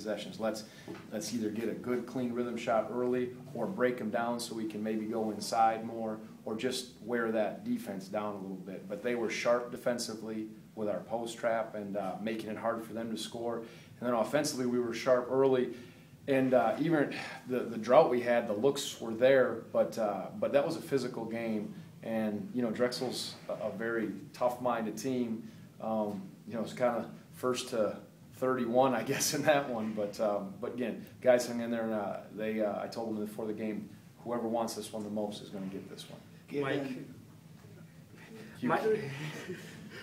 possessions. Let's either get a good, clean rhythm shot early or break them down so we can maybe go inside more or just wear that defense down a little bit. But they were sharp defensively with our post trap and making it hard for them to score. And then offensively, we were sharp early. And even the drought we had, the looks were there, but that was a physical game. And, you know, Drexel's a very tough-minded team. You know, it's kind of first to 31, I guess, in that one. But again, guys hung in there, and I told them before the game, whoever wants this one the most is going to get this one. Mike,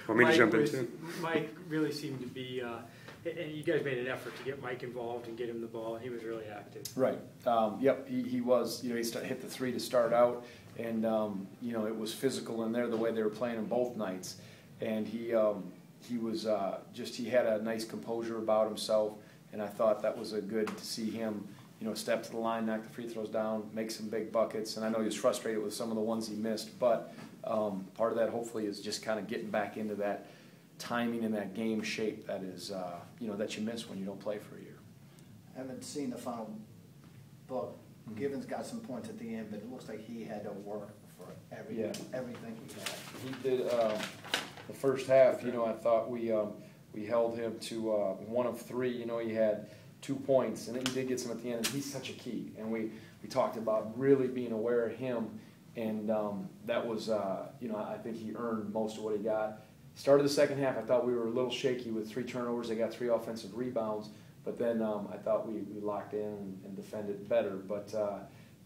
Want me to jump in too? Mike really seemed to be, and you guys made an effort to get Mike involved and get him the ball, and he was really active. Right. Yep. He was. You know, he hit the three to start out, and you know, it was physical in there the way they were playing him both nights, and he was he had a nice composure about himself, and I thought that was a good to see him, you know, step to the line, knock the free throws down, make some big buckets. And I know he was frustrated with some of the ones he missed, but part of that hopefully is just kind of getting back into that timing and that game shape that is, you know, that you miss when you don't play for a year. I haven't seen the final book. Givens got some points at the end, but it looks like he had to work for everything he had. He did the first half. You know, I thought we held him to 1 of 3. You know, he had 2 points, and then he did get some at the end. And he's such a key, and we talked about really being aware of him, and that was you know, I think he earned most of what he got. Started the second half, I thought we were a little shaky with 3 turnovers. They got 3 offensive rebounds, but then I thought we locked in and defended better. But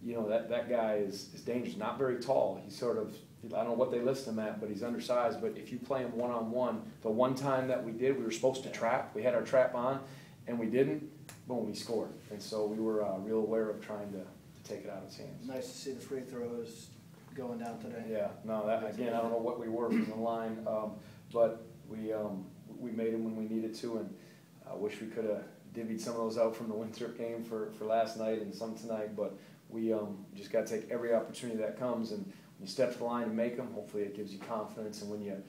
you know, that guy is dangerous. Not very tall. He's sort of, I don't know what they list him at, but he's undersized. But if you play him one-on-one, the one time that we did, we were supposed to trap. We had our trap on, and we didn't. Boom, we scored. And so we were real aware of trying to take it out of his hands. Nice to see the free throws going down today. Yeah, no, that again, I don't know what we were from the line, but we made them when we needed to, and I wish we could have divvied some of those out from the Winthrop game for last night and some tonight, but we just got to take every opportunity that comes, and when you step to the line and make them, hopefully it gives you confidence. And when you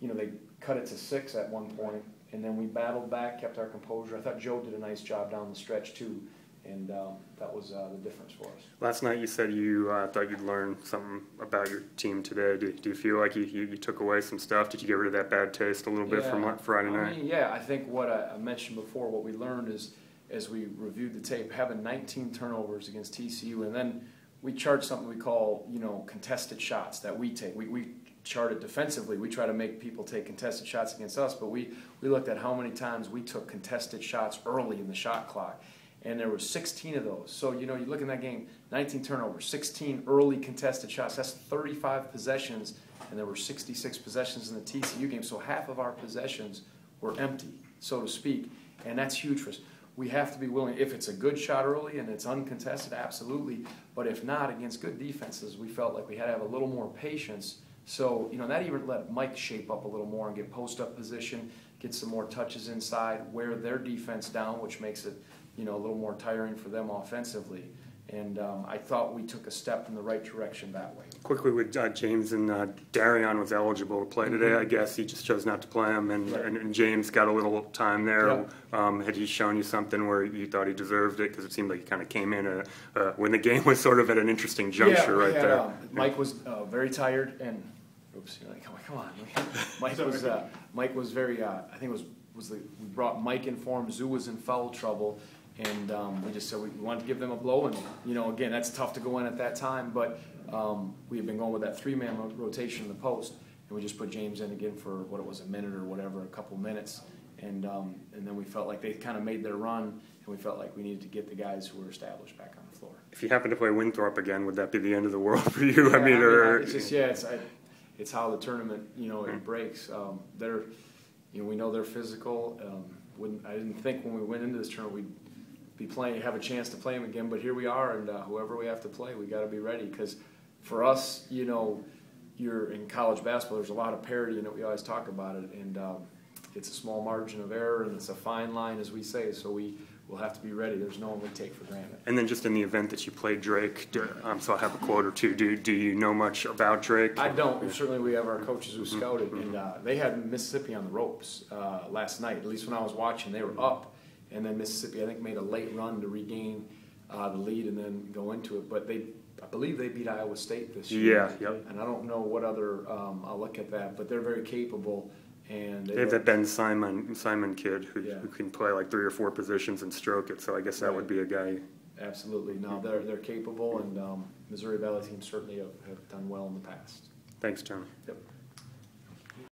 know, they cut it to 6 at one point, and then we battled back, kept our composure. I thought Joe did a nice job down the stretch too, and that was the difference for us. Last night you said you thought you'd learn something about your team today. Do you feel like you took away some stuff? Did you get rid of that bad taste a little bit from Friday night? I mean, yeah, I think what I mentioned before, what we learned is, as we reviewed the tape, having 19 turnovers against TCU, and then we chart something we call, you know, contested shots that we take. We chart it defensively. We try to make people take contested shots against us, but we looked at how many times we took contested shots early in the shot clock, and there were 16 of those. So, you know, you look in that game, 19 turnovers, 16 early contested shots. That's 35 possessions, and there were 66 possessions in the TCU game. So half of our possessions were empty, so to speak, and that's huge for us. We have to be willing, if it's a good shot early and it's uncontested, absolutely. But if not, against good defenses, we felt like we had to have a little more patience. So, you know, that even let Mike shape up a little more and get post-up position, get some more touches inside, wear their defense down, which makes it, you know, a little more tiring for them offensively. And I thought we took a step in the right direction that way. Quickly with James and Darion was eligible to play today. I guess he just chose not to play him, and James got a little time there. Yep. Had he shown you something where you thought he deserved it? Because it seemed like he kind of came in when the game was sort of at an interesting juncture there. Mike was very tired, and oops, you're like, come on. Mike was very. I think it was we brought Mike in for him. Zoo was in foul trouble. And we just said we wanted to give them a blow, and you know, again, that's tough to go in at that time. But we had been going with that 3-man rotation in the post, and we just put James in again for what it was, a minute or whatever, a couple minutes, and then we felt like they kind of made their run, and we felt like we needed to get the guys who were established back on the floor. If you happen to play Winthrop again, would that be the end of the world for you? Yeah, it's just it's how the tournament, you know, it breaks. They're, you know, we know they're physical. I didn't think when we went into this tournament we'd have a chance to play them again, but here we are, and whoever we have to play, we got to be ready. Because for us, you know, you're in college basketball. There's a lot of parity in it. We always talk about it, and it's a small margin of error, and it's a fine line, as we say. So we will have to be ready. There's no one we take for granted. And then just in the event that you played Drake, so I have a quote or two. Do you know much about Drake? I don't. Certainly, we have our coaches who scouted, and they had Mississippi on the ropes last night. At least when I was watching, they were up. and then Mississippi, I think, made a late run to regain the lead and then go into it. But I believe they beat Iowa State this year. Yeah, yep. And I don't know what other, I'll look at that, but they're very capable. And They have that Ben Simon kid who Yeah. can play like 3 or 4 positions and stroke it, so I guess that would be a guy. Absolutely. No, they're capable, and Missouri Valley teams certainly have done well in the past. Thanks, Tony. Yep.